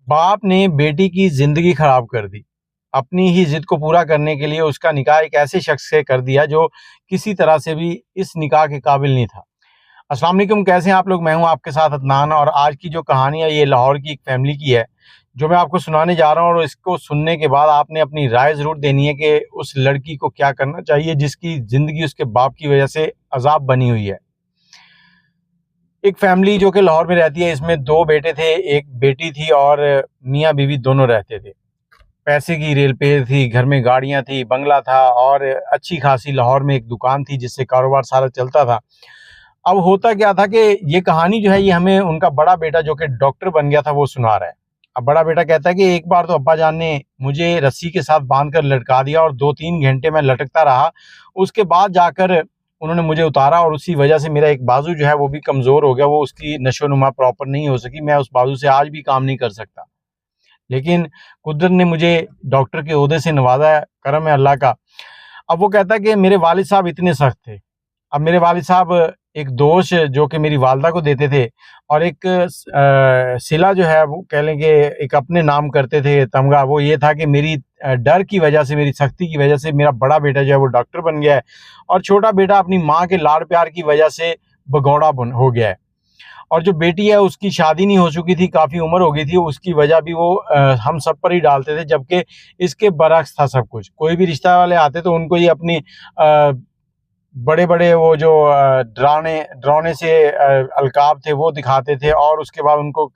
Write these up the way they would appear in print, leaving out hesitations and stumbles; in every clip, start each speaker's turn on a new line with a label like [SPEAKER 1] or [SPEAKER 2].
[SPEAKER 1] बाप ने बेटी की ज़िंदगी ख़राब कर दी। अपनी ही ज़िद को पूरा करने के लिए उसका निकाह एक ऐसे शख़्स से कर दिया जो किसी तरह से भी इस निकाह के काबिल नहीं था। अस्सलाम वालेकुम, कैसे हैं आप लोग? मैं हूं आपके साथ अदनान और आज की जो कहानी है ये लाहौर की एक फैमिली की है, जो मैं आपको सुनाने जा रहा हूं और इसको सुनने के बाद आपने अपनी राय ज़रूर देनी है कि उस लड़की को क्या करना चाहिए जिसकी ज़िंदगी उसके बाप की वजह से अज़ाब बनी हुई है। एक फैमिली जो कि लाहौर में रहती है, इसमें 2 बेटे थे, 1 बेटी थी और मियाँ-बीवी दोनों रहते थे। पैसे की रेल-पेल थी, घर में गाड़ियाँ थी, बंगला था और अच्छी खासी लाहौर में एक दुकान थी जिससे कारोबार सारा चलता था। अब होता क्या था कि ये कहानी जो है ये हमें उनका बड़ा बेटा जो कि डॉक्टर बन गया था वो सुना रहा है। अब बड़ा बेटा कहता है कि एक बार तो अब्बा जान ने मुझे रस्सी के साथ बांध कर लटका दिया और 2-3 घंटे मैं लटकता रहा। उसके बाद जाकर उन्होंने मुझे उतारा और उसी वजह से मेरा एक बाजू जो है वो भी कमज़ोर हो गया, वो उसकी नशो-नुमा प्रॉपर नहीं हो सकी। मैं उस बाजू से आज भी काम नहीं कर सकता। लेकिन कुदरत ने मुझे डॉक्टर के ओहदे से नवाज़ा है, करम है अल्लाह का। अब वो कहता है कि मेरे वालिद साहब इतने सख्त थे। अब मेरे वालिद साहब एक दोष जो कि मेरी वालदा को देते थे और एक सिला जो है वो कह लें कि एक अपने नाम करते थे तमगा, वो ये था कि मेरी डर की वजह से, मेरी सख्ती की वजह से मेरा बड़ा बेटा जो है वो डॉक्टर बन गया है और छोटा बेटा अपनी माँ के लाड़ प्यार की वजह से भगौड़ा बन हो गया है। और जो बेटी है उसकी शादी नहीं हो चुकी थी, काफ़ी उम्र हो गई थी, उसकी वजह भी वो हम सब पर ही डालते थे, जबकि इसके बरअक्स था सब कुछ। कोई भी रिश्ता वाले आते तो उनको ये अपनी बड़े-बड़े वो जो डरावने से अलकाब थे वो दिखाते थे और उसके बाद उनको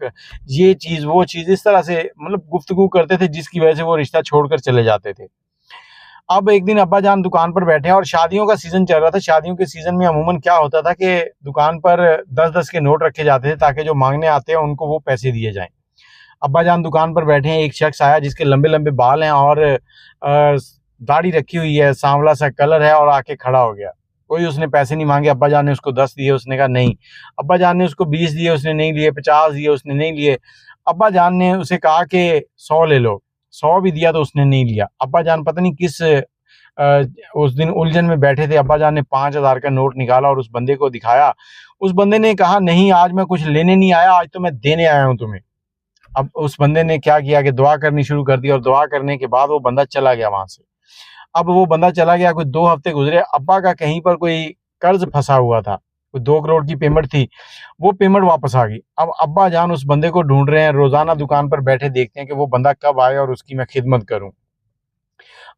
[SPEAKER 1] ये चीज़ वो चीज़ इस तरह से मतलब गुफ्तगू करते थे जिसकी वजह से वो रिश्ता छोड़कर चले जाते थे। अब एक दिन अब्बा जान दुकान पर बैठे हैं और शादियों का सीज़न चल रहा था। शादियों के सीज़न में अमूमन क्या होता था कि दुकान पर 10-10 के नोट रखे जाते थे ताकि जो माँगने आते हैं उनको वो पैसे दिए जाएँ। अब्बा जान दुकान पर बैठे हैं, एक शख्स आया जिसके लंबे-लंबे बाल हैं और दाढ़ी रखी हुई है, सांवला सा कलर है और आके खड़ा हो गया। कोई उसने पैसे नहीं माँगे, अब्बा जान ने उसको 10 दिए, उसने कहा नहीं। अब्बा जान ने उसको 20 दिए, उसने नहीं लिए, 50 दिए, उसने नहीं लिए। अब्बा जान ने उसे कहा कि 100 ले लो, 100 भी दिया तो उसने नहीं लिया। अब्बा जान पता नहीं किस उस दिन उलझन में बैठे थे, अब्बा जान ने 5000 का नोट निकाला और उस बंदे को दिखाया। उस बंदे ने कहा नहीं आज मैं कुछ लेने नहीं आया, आज तो मैं देने आया हूँ तुम्हें। अब उस बंदे ने क्या किया कि दुआ करनी शुरू कर दी और दुआ करने के बाद वो बंदा चला गया वहाँ से। अब वो बंदा चला गया, कोई 2 हफ्ते गुज़रे, अब्बा का कहीं पर कोई कर्ज़ फँसा हुआ था, कोई 2 करोड़ की पेमेंट थी, वो पेमेंट वापस आ गई। अब अब्बा जान उस बंदे को ढूँढ रहे हैं, रोज़ाना दुकान पर बैठे देखते हैं कि वो बंदा कब आए और उसकी मैं खिदमत करूँ।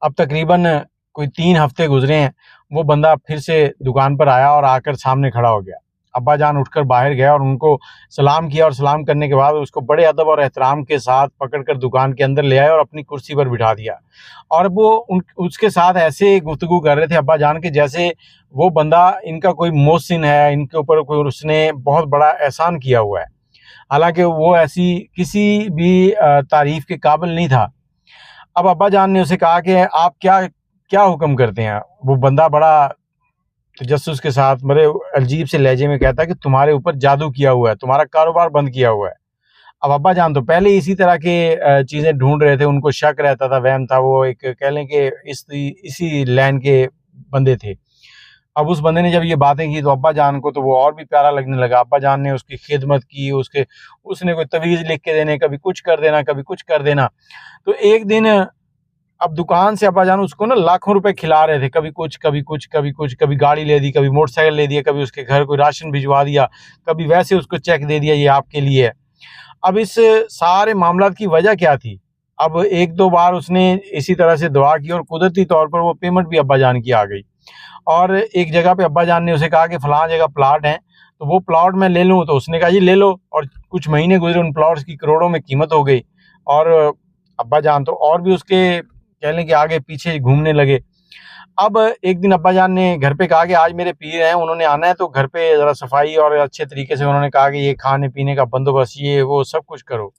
[SPEAKER 1] अब तकरीबन कोई 3 हफ्ते गुज़रे हैं, वो बंदा फिर से दुकान पर आया और आकर सामने खड़ा हो गया। अब्बा जान उठकर बाहर गया और उनको सलाम किया और सलाम करने के बाद उसको बड़े अदब और एहतराम के साथ पकड़कर दुकान के अंदर ले आए और अपनी कुर्सी पर बिठा दिया। और वो उसके साथ ऐसे गुफ्तगू कर रहे थे अब्बा जान के जैसे वो बंदा इनका कोई मोहसिन है, इनके ऊपर कोई उसने बहुत बड़ा एहसान किया हुआ है। हालाँकि वो ऐसी किसी भी तारीफ़ के काबिल नहीं था। अब अब्बा जान ने उसे कहा कि आप क्या क्या हुक्म करते हैं? वो बंदा बड़ा तजस्सुस के साथ बड़े अजीब से लहजे में कहता है कि तुम्हारे ऊपर जादू किया हुआ है, तुम्हारा कारोबार बंद किया हुआ है। अब अब्बा जान तो पहले ही इसी तरह के चीज़ें ढूँढ रहे थे, उनको शक रहता था, वहम था, वो एक कह लें कि इसी लाइन के बंदे थे। अब उस बंदे ने जब ये बातें की तो अब्बा जान को तो वो और भी प्यारा लगने लगा। अब्बा जान ने उसकी खिदमत की, उसने कोई तवीज़ लिख के देने, कभी कुछ कर देना, कभी कुछ कर देना। तो एक दिन अब दुकान से अब्बाजान उसको ना लाखों रुपए खिला रहे थे, कभी कुछ, कभी कुछ, कभी कुछ, कभी गाड़ी ले दी, कभी मोटरसाइकिल ले दिया, कभी उसके घर कोई राशन भिजवा दिया, कभी वैसे उसको चेक दे दिया ये आपके लिए है। अब इस सारे मामलात की वजह क्या थी? अब 1-2 बार उसने इसी तरह से दुआ की और कुदरती तौर पर वो पेमेंट भी अब्बाजान की आ गई। और एक जगह पे अब्बाजान ने उसे कहा कि फलाँ जगह प्लॉट है, तो वो प्लॉट मैं ले लूँ? तो उसने कहा जी ले लो और कुछ महीने गुज़रे उन प्लॉट्स की करोड़ों में कीमत हो गई और अब्बाजान तो और भी उसके कह लें कि आगे पीछे घूमने लगे। अब एक दिन अब्बाजान ने घर पे कहा कि आज मेरे पीर हैं, उन्होंने आना है तो घर पे ज़रा सफाई और अच्छे तरीके से उन्होंने कहा कि ये खाने-पीने का बंदोबस्त ये वो सब कुछ करो।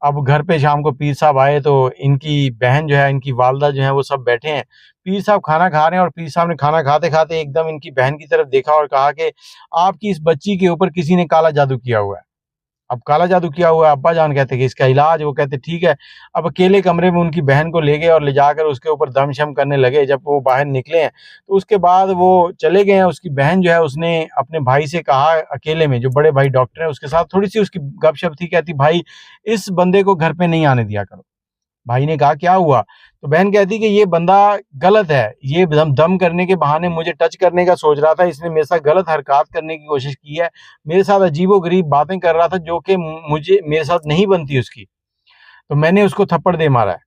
[SPEAKER 1] अब घर पे शाम को पीर साहब आए तो इनकी बहन जो है, इनकी वालदा जो है वो सब बैठे हैं। पीर साहब खाना खा रहे हैं और पीर साहब ने खाना खाते-खाते एकदम इनकी बहन की तरफ देखा और कहा कि आपकी इस बच्ची के ऊपर किसी ने काला जादू किया हुआ है। अब काला जादू किया हुआ है। अब्बा जान कहते कि इसका इलाज, वो कहते ठीक है। अब अकेले कमरे में उनकी बहन को ले गए और ले जाकर उसके ऊपर दम-शम करने लगे। जब वो बाहर निकले हैं, तो उसके बाद वो चले गए हैं। उसकी बहन जो है उसने अपने भाई से कहा अकेले में, जो बड़े भाई डॉक्टर हैं उसके साथ थोड़ी-सी उसकी गपशप थी, कहती भाई इस बंदे को घर पे नहीं आने दिया करो। भाई ने कहा क्या हुआ? तो बहन कहती कि ये बंदा गलत है, ये दम दम करने के बहाने मुझे टच करने का सोच रहा था, इसने मेरे साथ गलत हरकत करने की कोशिश की है, मेरे साथ अजीबो-गरीब बातें कर रहा था जो कि मुझे मेरे साथ नहीं बनती उसकी, तो मैंने उसको थप्पड़ दे मारा है।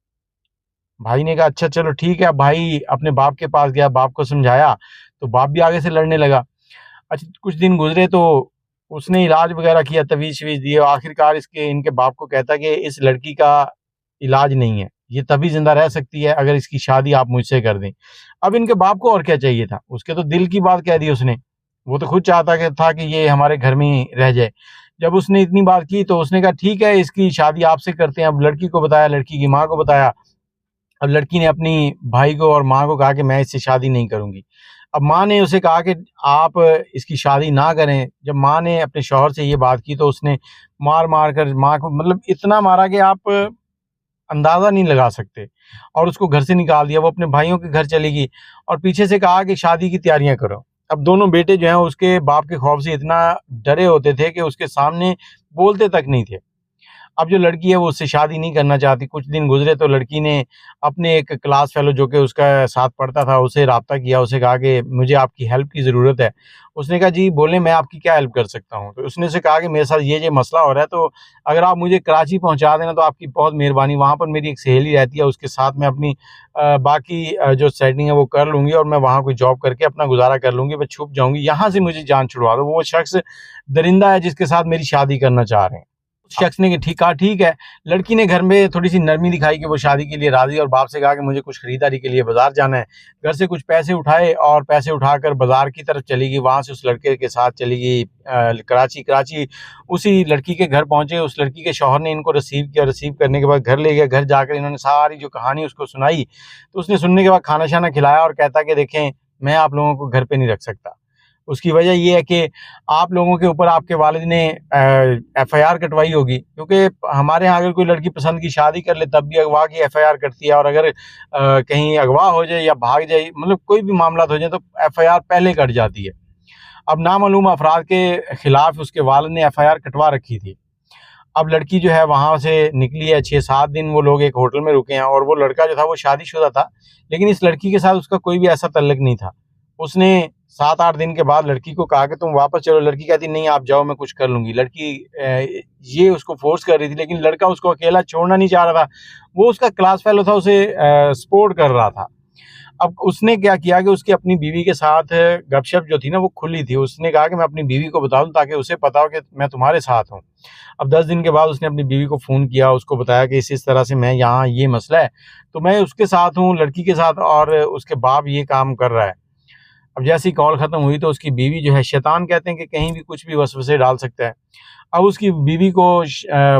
[SPEAKER 1] भाई ने कहा अच्छा चलो ठीक है। अब भाई अपने बाप के पास गया, बाप को समझाया, तो बाप भी आगे से लड़ने लगा। अच्छा कुछ दिन गुज़रे तो उसने इलाज वगैरह किया, तवीज़-शवीज़ दिए और आखिरकार इनके बाप को कहता है कि इस लड़की का इलाज नहीं है, ये तभी ज़िंदा रह सकती है अगर इसकी शादी आप मुझसे कर दें। अब इनके बाप को और क्या चाहिए था? उसके तो दिल की बात कह दी उसने। वो तो खुद चाहता कि था कि ये हमारे घर में ही रह जाए। जब उसने इतनी बात की तो उसने कहा ठीक है इसकी शादी आपसे करते हैं। अब लड़की को बताया, लड़की की माँ को बताया। अब लड़की ने अपनी भाई को और माँ को कहा कि मैं इससे शादी नहीं करूँगी। अब माँ ने उसे कहा कि आप इसकी शादी ना करें। जब माँ ने अपने शौहर से ये बात की तो उसने मार-मार कर माँ को मतलब इतना मारा कि आप अंदाज़ा नहीं लगा सकते, और उसको घर से निकाल दिया। वो अपने भाइयों के घर चली गई और पीछे से कहा कि शादी की तैयारियाँ करो। अब दोनों बेटे जो हैं उसके बाप के खौफ से इतना डरे होते थे कि उसके सामने बोलते तक नहीं थे। अब जो लड़की है वो उससे शादी नहीं करना चाहती। कुछ दिन गुज़रे तो लड़की ने अपने एक क्लास फ़ेलो जो कि उसका साथ पढ़ता था, उसे राब्ता किया, उसे कहा कि मुझे आपकी हेल्प की ज़रूरत है। उसने कहा जी बोलें मैं आपकी क्या हेल्प कर सकता हूँ? तो उसने उसे कहा कि मेरे साथ ये मसला हो रहा है, तो अगर आप मुझे कराची पहुँचा देना तो आपकी बहुत मेहरबानी। वहाँ पर मेरी एक सहेली रहती है, उसके साथ मैं अपनी बाकी जो सेटिंग है वो कर लूँगी और मैं वहाँ कोई जॉब करके अपना गुज़ारा कर लूँगी, मैं छुप जाऊँगी, यहाँ से मुझे जान छुड़वा दो। वो शख़्स दरिंदा है जिसके साथ मेरी शादी करना चाह रहे हैं। उस शख्स ने कहा ठीक है। लड़की ने घर में थोड़ी-सी नरमी दिखाई कि वो शादी के लिए राज़ी, और बाप से कहा कि मुझे कुछ खरीदारी के लिए बाज़ार जाना है। घर से कुछ पैसे उठाए और पैसे उठाकर बाज़ार की तरफ चली गई। वहाँ से उस लड़के के साथ चली गई कराची। कराची उसी लड़की के घर पहुँचे। उस लड़की के शौहर ने इनको रिसीव किया। रिसीव करने के बाद घर ले गए। घर जाकर इन्होंने सारी जो कहानी उसको सुनाई। तो उसने सुनने के बाद खाना-शाना खिलाया और कहता कि देखें मैं आप लोगों को घर पे नहीं रख सकता। उसकी वजह ये है कि आप लोगों के ऊपर आपके वालिद ने एफआईआर कटवाई होगी, क्योंकि हमारे यहाँ अगर कोई लड़की पसंद की शादी कर ले तब भी अगवा की एफआईआर कटती है, और अगर कहीं अगवा हो जाए या भाग जाए, मतलब कोई भी मामला हो जाए तो एफआईआर पहले कट जाती है। अब नामालूम अफराद के खिलाफ उसके वालिद ने एफआईआर कटवा रखी थी। अब लड़की जो है वहाँ से निकली है। 6-7 दिन वो लोग एक होटल में रुके हैं, और वो लड़का जो था वो शादीशुदा था, लेकिन इस लड़की के साथ उसका कोई भी ऐसा तल्लुक नहीं था। उसने 7-8 दिन के बाद लड़की को कहा कि तुम वापस चलो। लड़की कहती नहीं आप जाओ, मैं कुछ कर लूँगी। लड़की ये उसको फ़ोर्स कर रही थी, लेकिन लड़का उसको अकेला छोड़ना नहीं चाह रहा था। वो उसका क्लास फ़ेलो था, उसे सपोर्ट कर रहा था। अब उसने क्या किया कि उसकी अपनी बीवी के साथ गपशप जो थी ना वो खुली थी। उसने कहा कि मैं अपनी बीवी को बता दूँ ताकि उसे पता हो कि मैं तुम्हारे साथ हूँ। अब 10 दिन के बाद उसने अपनी बीवी को फ़ोन किया, उसको बताया कि इस तरह से मैं यहाँ, ये मसला है, तो मैं उसके साथ हूँ, लड़की के साथ, और उसके बाप ये काम कर रहा है। अब जैसे ही कॉल ख़त्म हुई तो उसकी बीवी जो है, शैतान कहते हैं कि कहीं भी कुछ भी वसवसे डाल सकता है। अब उसकी बीवी को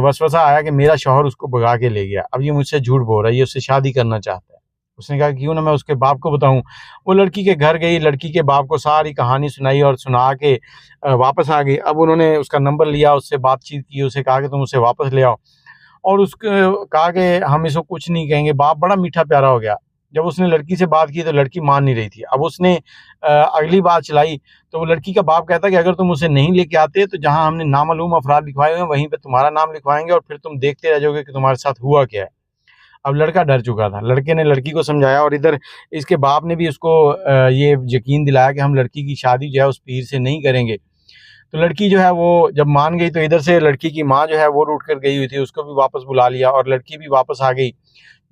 [SPEAKER 1] वसवसा आया कि मेरा शौहर उसको भगा के ले गया। अब ये मुझसे झूठ बोल रहा है, ये उससे शादी करना चाहता है। उसने कहा क्यों ना मैं उसके बाप को बताऊँ। वो लड़की के घर गई, लड़की के बाप को सारी कहानी सुनाई और सुना के वापस आ गई। अब उन्होंने उसका नंबर लिया, उससे बातचीत की, उसे कहा कि तुम उसे वापस ले आओ, और उसको कहा कि हम इसको कुछ नहीं कहेंगे। बाप बड़ा मीठा प्यारा हो गया। जब उसने लड़की से बात की तो लड़की मान नहीं रही थी। अब उसने अगली बात चलाई तो वो लड़की का बाप कहता कि अगर तुम उसे नहीं लेके आते तो जहाँ हमने नामालूम अफराद लिखवाए हुए हैं वहीं पे तुम्हारा नाम लिखवाएंगे, और फिर तुम देखते रह जाओगे कि तुम्हारे साथ हुआ क्या है। अब लड़का डर चुका था। लड़के ने लड़की को समझाया, और इधर इसके बाप ने भी उसको ये यकीन दिलाया कि हम लड़की की शादी जो है उस पीर से नहीं करेंगे। तो लड़की जो है वो जब मान गई तो इधर से लड़की की माँ जो है वो रूठ कर गई हुई थी, उसको भी वापस बुला लिया और लड़की भी वापस आ गई।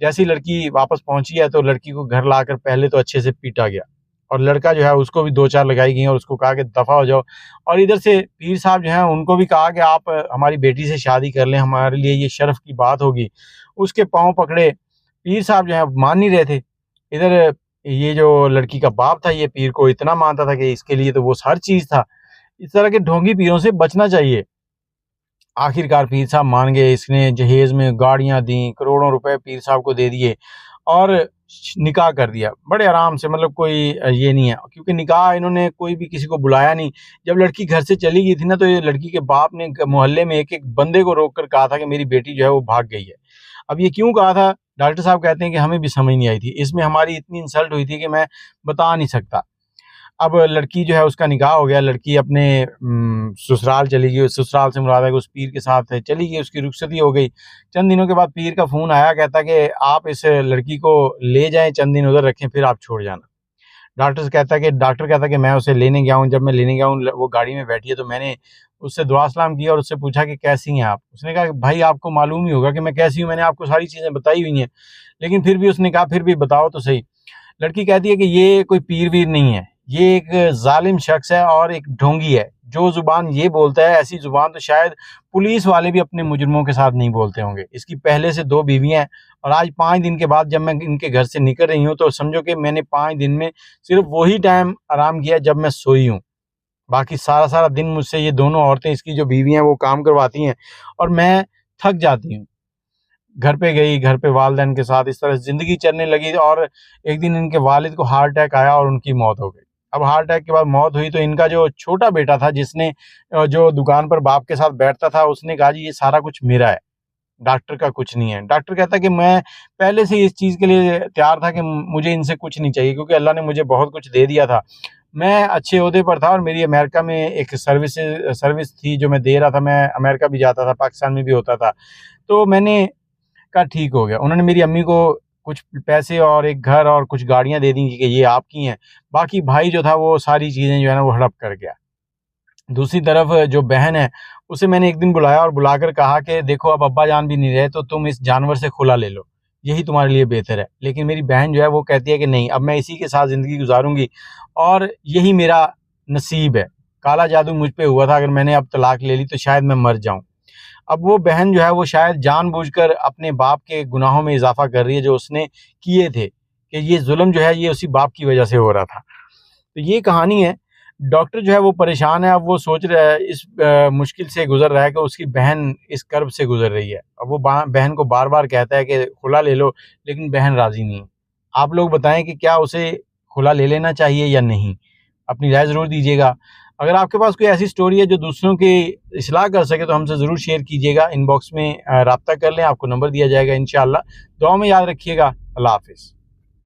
[SPEAKER 1] जैसे ही लड़की वापस पहुंची है तो लड़की को घर लाकर पहले तो अच्छे से पीटा गया, और लड़का जो है उसको भी 2-4 लगाई गई और उसको कहा कि दफ़ा हो जाओ। और इधर से पीर साहब जो हैं उनको भी कहा कि आप हमारी बेटी से शादी कर लें, हमारे लिए ये शर्फ की बात होगी। उसके पाँव पकड़े। पीर साहब जो हैं मान नहीं रहे थे। इधर ये जो लड़की का बाप था ये पीर को इतना मानता था कि इसके लिए तो वो हर चीज़ था। इस तरह के ढोंगी पीरों से बचना चाहिए। आखिरकार पीर साहब मान गए। इसने जहेज़ में गाड़ियाँ दी, करोड़ों रुपए पीर साहब को दे दिए, और निकाह कर दिया बड़े आराम से, मतलब कोई ये नहीं है, क्योंकि निकाह इन्होंने कोई भी किसी को बुलाया नहीं। जब लड़की घर से चली गई थी ना, तो ये लड़की के बाप ने मोहल्ले में एक एक बंदे को रोक कर कहा था कि मेरी बेटी जो है वो भाग गई है। अब ये क्यों कहा था, डॉक्टर साहब कहते हैं कि हमें भी समझ नहीं आई थी, इसमें हमारी इतनी इंसल्ट हुई थी कि मैं बता नहीं सकता। अब लड़की जो है उसका निकाह हो गया, लड़की अपने ससुराल चली गई, ससुराल से मुराद है कि उस पीर के साथ चली गई, उसकी रुखसती हो गई। चंद दिनों के बाद पीर का फ़ोन आया, कहता कि आप इस लड़की को ले जाएँ, चंद दिन उधर रखें, फिर आप छोड़ जाना। डॉक्टर कहता है कि मैं उसे लेने गया हूँ, जब मैं लेने गया हूँ वो गाड़ी में बैठी है, तो मैंने उससे दुआ सलाम किया और उससे पूछा कि कैसी हैं आप? उसने कहा कि भाई आपको मालूम ही होगा कि मैं कैसी हूँ, मैंने आपको सारी चीज़ें बताई हुई हैं। लेकिन फिर भी उसने कहा फिर भी बताओ तो सही। लड़की कहती है कि ये कोई पीर-वीर नहीं है, ये एक ज़ालिम शख्स है और एक ढोंगी है। जो ज़ुबान ये बोलता है, ऐसी ज़ुबान तो शायद पुलिस वाले भी अपने मुजरिमों के साथ नहीं बोलते होंगे। इसकी पहले से 2 बीवियाँ हैं और आज 5 दिन के बाद जब मैं इनके घर से निकल रही हूँ, तो समझो कि मैंने 5 दिन में सिर्फ़ वही टाइम आराम किया जब मैं सोई हूँ। बाकी सारा-सारा दिन मुझसे ये दोनों औरतें, इसकी जो बीवियाँ हैं, वो काम करवाती हैं और मैं थक जाती हूँ। घर पे गई, घर पे वालिदैन के साथ इस तरह से ज़िंदगी चलने लगी और एक दिन इनके वालिद को हार्ट अटैक आया और उनकी मौत हो गई। अब हार्ट अटैक के बाद मौत हुई तो इनका जो छोटा बेटा था, जिसने जो दुकान पर बाप के साथ बैठता था, उसने कहा जी ये सारा कुछ मेरा है, डॉक्टर का कुछ नहीं है। डॉक्टर कहता है कि मैं पहले से ही इस चीज़ के लिए तैयार था कि मुझे इनसे कुछ नहीं चाहिए, क्योंकि अल्लाह ने मुझे बहुत कुछ दे दिया था। मैं अच्छे ओहदे पर था और मेरी अमेरिका में एक सर्विस थी जो मैं दे रहा था, मैं अमेरिका भी जाता था, पाकिस्तान में भी होता था। तो मैंने का ठीक हो गया। उन्होंने मेरी अम्मी को कुछ पैसे और एक घर और कुछ गाड़ियाँ दे दी कि ये आपकी हैं। बाकी भाई जो था वो सारी चीज़ें जो है ना वो हड़प कर गया। दूसरी तरफ जो बहन है, उसे मैंने एक दिन बुलाया और बुलाकर कहा कि देखो अब अब्बा जान भी नहीं रहे, तो तुम इस जानवर से खुला ले लो, यही तुम्हारे लिए बेहतर है। लेकिन मेरी बहन जो है वो कहती है कि नहीं, अब मैं इसी के साथ ज़िंदगी गुज़ारूँगी और यही मेरा नसीब है। काला जादू मुझ पे हुआ था, अगर मैंने अब तलाक ले ली तो शायद मैं मर जाऊँ। अब वो बहन जो है वो शायद जानबूझकर अपने बाप के गुनाहों में इज़ाफ़ा कर रही है जो उसने किए थे, कि ये ज़ुल्म जो है ये उसी बाप की वजह से हो रहा था। तो ये कहानी है। डॉक्टर जो है वो परेशान है, अब वो सोच रहा है, इस मुश्किल से गुज़र रहा है कि उसकी बहन इस कर्ब से गुज़र रही है। अब वो बहन को बार-बार कहता है कि खुला ले लो, लेकिन बहन राज़ी नहीं है। आप लोग बताएँ कि क्या उसे खुला ले लेना चाहिए या नहीं? अपनी राय ज़रूर दीजिएगा। अगर आपके पास कोई ऐसी स्टोरी है जो दूसरों की इस्लाह कर सके, तो हमसे ज़रूर शेयर कीजिएगा। इनबॉक्स में राब्ता कर लें, आपको नंबर दिया जाएगा इंशाअल्लाह। दुआ में याद रखिएगा। अल्लाह हाफ़िज़।